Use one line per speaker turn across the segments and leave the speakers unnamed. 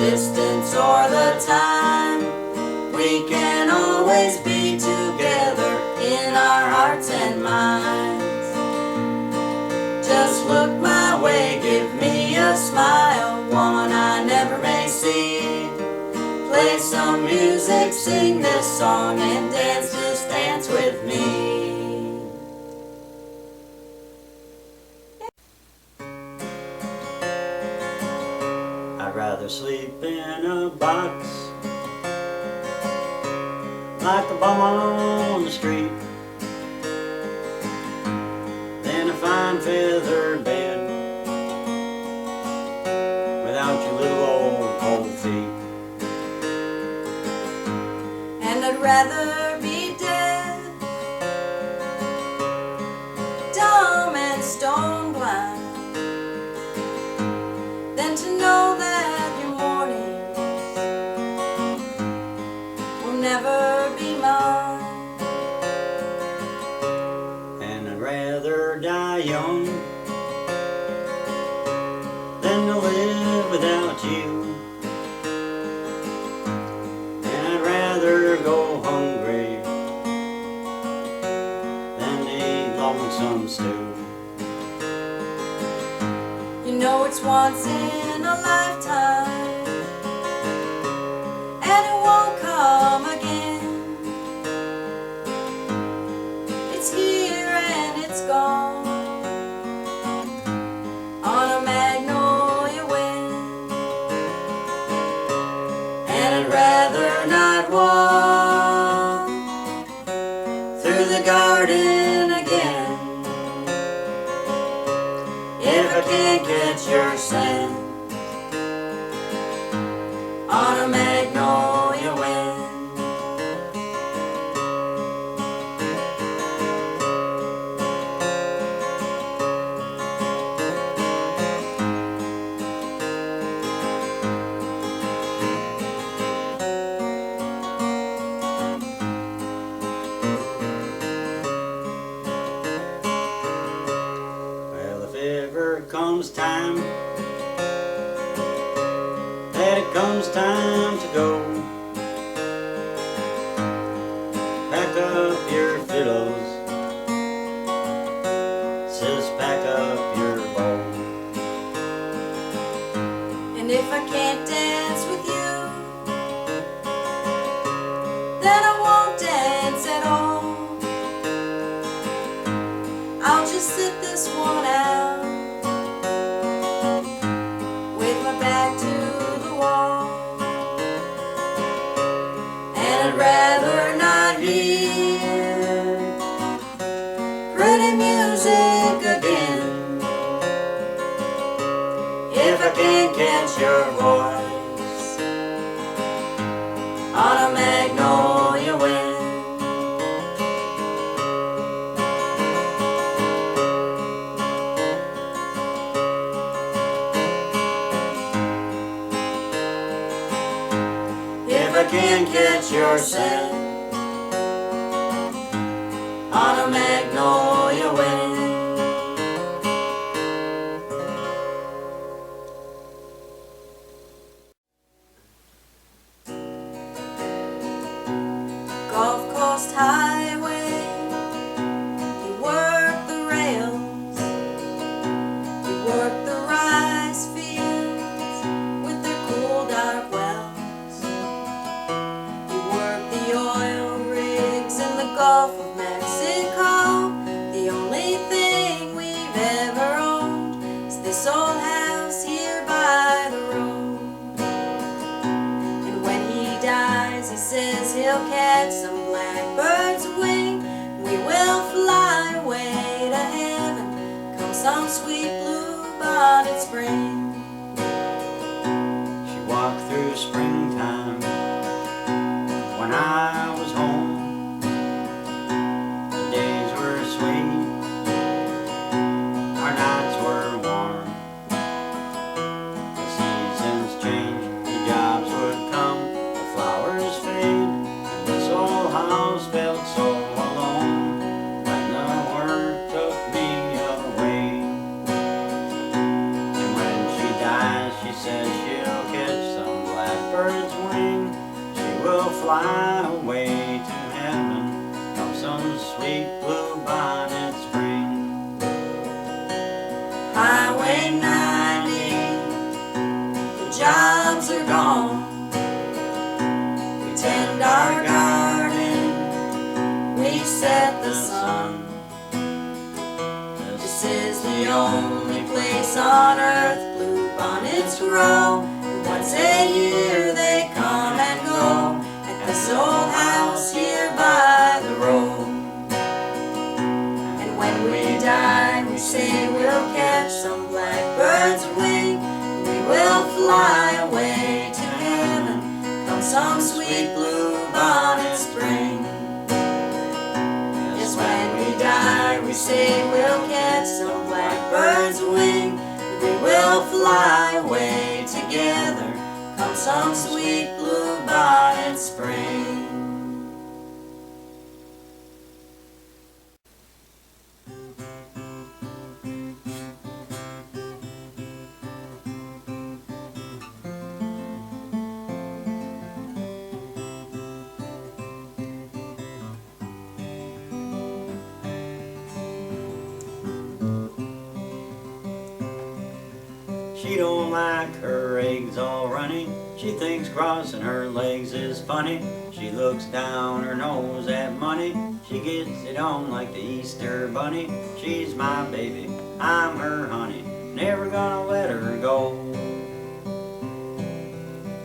distance or the time, we can always be together in our hearts and minds. Just look my way, give me a smile, one I never may see. Play some music, sing this song, and dance, just dance with me. I'd rather sleep in a box like a bum on the street than a fine feathered bed without your little old cold feet. And I'd rather be dead, dumb and stone blind, than to know that your mornings will never be mine. And I'd rather die young than to live without you. And I'd rather go hungry than to eat lonesome stew. You know it's once in a lifetime, and it won't come again. It's here and it's gone on a magnolia wind. And I'd rather not walk through the garden again if I can't catch your scent on a magnolia wind. Well, if ever comes time that it comes time to go, pack up your fiddles, sis, pack up your bow. And if I can't dance with you, then I won't dance at all. I'll just sit this one out with my back to the wall. And I'd rather not hear pretty music again if I can't catch your voice on a magnolia wind. If I can't catch your scent on a magnolia wind. Gulf Coast Highway, you work the rails, you work the rice fields with their cool dark wells, you work the oil rigs in the Gulf of Mexico. The only thing we've ever owned is this old house here by the road. And when he dies, he says he'll catch some blackbird's wing. We will fly away to heaven come some sweet blue bonnet spring. She walked through springtime when I was home. The days were sweet, our nights were warm. The seasons changed, the jobs would come, the flowers fade, and this old house felt so alone when the work took me away. And when
fly away to heaven from some sweet blue-bonnet spring.
Highway 90, the jobs are gone. We tend our garden, we set the sun. This is the only place on earth bluebonnets grow. And once a year they come and go at this old house here by the road. And when we die, we say we'll catch some blackbird's wing. We will fly away to heaven come some sweet blue-bonnet spring. Yes, when we die, we say we'll catch some blackbird's wing. We will fly away together come some sweet blue-bonnet spring.
She don't like her eggs all runny. She thinks crossing her legs is funny. She looks down her nose at money. She gets it on like the Easter bunny. She's my baby, I'm her honey. Never gonna let her go.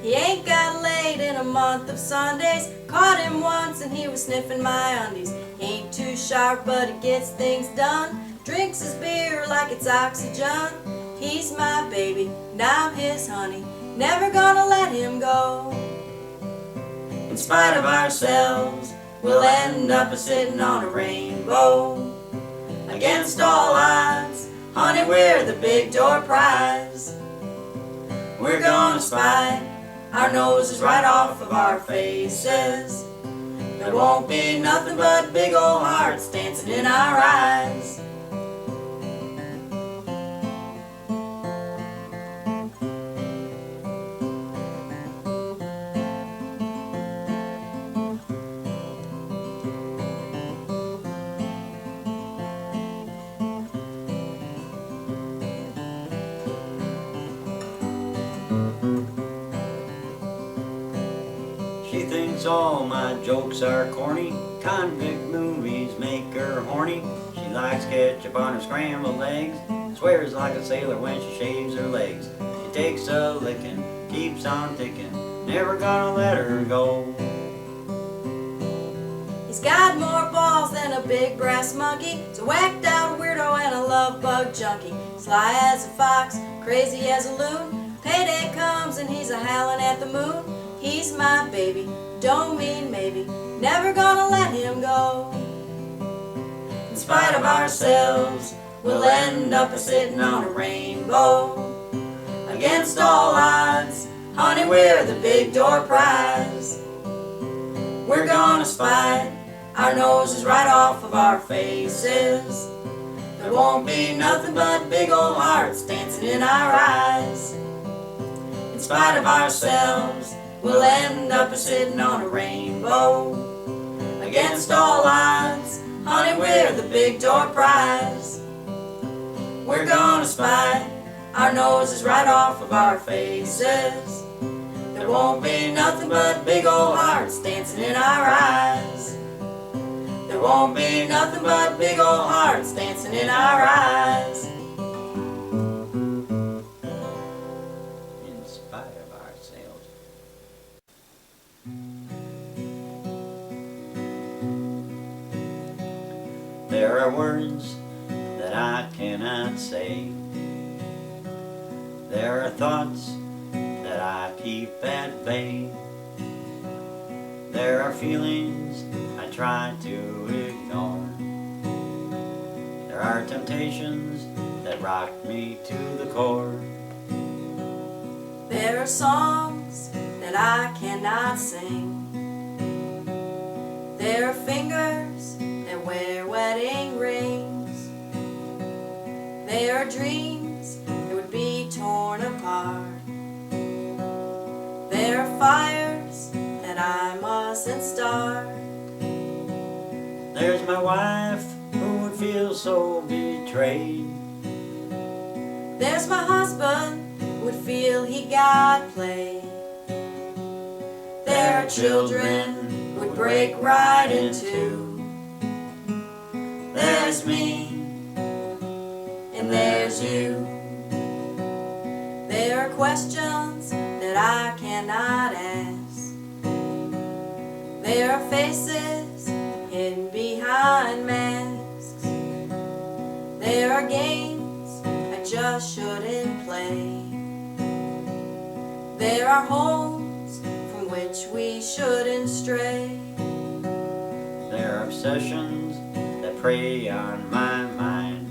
He ain't got laid in a month of Sundays. Caught him once and he was sniffing my undies. He ain't too sharp but he gets things done. Drinks his beer like it's oxygen. He's my baby and I'm his honey. Never gonna let him go. In spite of ourselves, we'll end up a-sitting on a rainbow. Against all odds, honey, we're the big door prize. We're gonna spy our noses right off of our faces. There won't be nothing but big old hearts dancing in our eyes.
She thinks all my jokes are corny. Convict movies make her horny. She likes ketchup on her scrambled eggs. Swears like a sailor when she shaves her legs. She takes a licking, keeps on ticking. Never gonna let her go.
He's got more balls than a big brass monkey. He's a whacked out weirdo and a love bug junkie. Sly as a fox, crazy as a loon. Payday comes and he's a howling at the moon. He's my baby, don't mean maybe. Never gonna let him go. In spite of ourselves, we'll end up a-sitting on a rainbow. Against all odds, honey, we're the big door prize. We're gonna spy our noses right off of our faces. There won't be nothing but big old hearts dancing in our eyes. In spite of ourselves, we'll end up a-sitting on a rainbow. Against all odds, honey, we're the big door prize. We're gonna spy our noses right off of our faces. There won't be nothing but big old hearts dancing in our eyes. There won't be nothing but big old hearts dancing in our eyes.
In spite of ourselves. There are words that I cannot say. There are thoughts that I keep at bay. There are feelings I try to ignore. There are temptations that rock me to the core.
There are songs that I cannot sing. There are fingers that wear wedding rings. There are dreams that would be torn apart. There are fires that I must
There's my wife who would feel so betrayed.
There's my husband who would feel he got played. There are children who would break right in two. There's me, and there's you. There are questions that I cannot ask. There are faces hidden behind masks. There are games I just shouldn't play. There are homes from which we shouldn't stray.
There are obsessions that prey on my mind.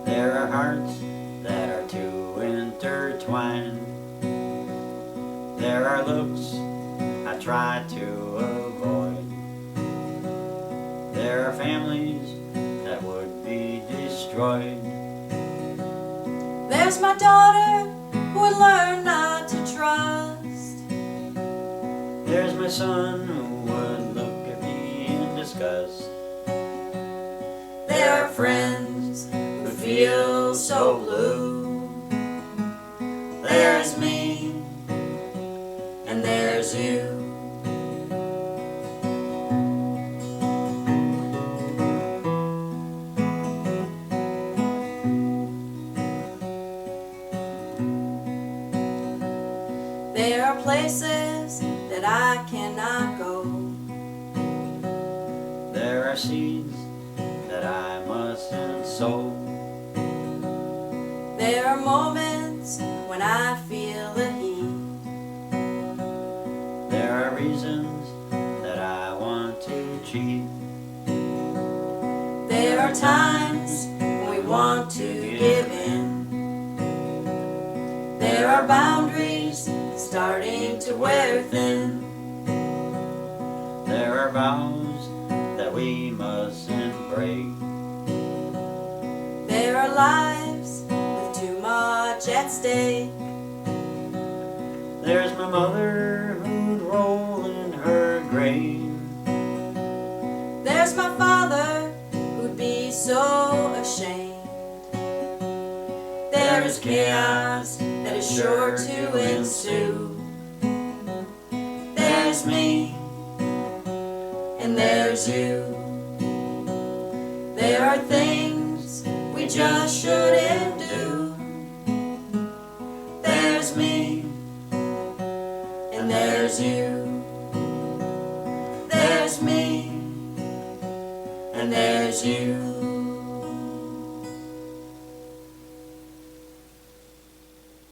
There are hearts that are too intertwined. There are looks I try to avoid. There are families that would be destroyed.
There's my daughter who would learn not to trust.
There's my son who would look at me in disgust.
There are friends who feel so blue. There's me, and there's you. There are places that I cannot go.
There are seeds that I mustn't sow.
There are moments when I feel the heat.
There are reasons that I want to cheat.
There are times when we want to give in. There are boundaries starting to wear thin.
There are vows that we mustn't break.
There are lives with too much at stake.
There's my mother who'd roll in her grave.
There's my father who'd be so ashamed. There is chaos that is sure to ensue. There's me, and there's you. There are things we just shouldn't do. There's me, and there's you. There's me, and there's you.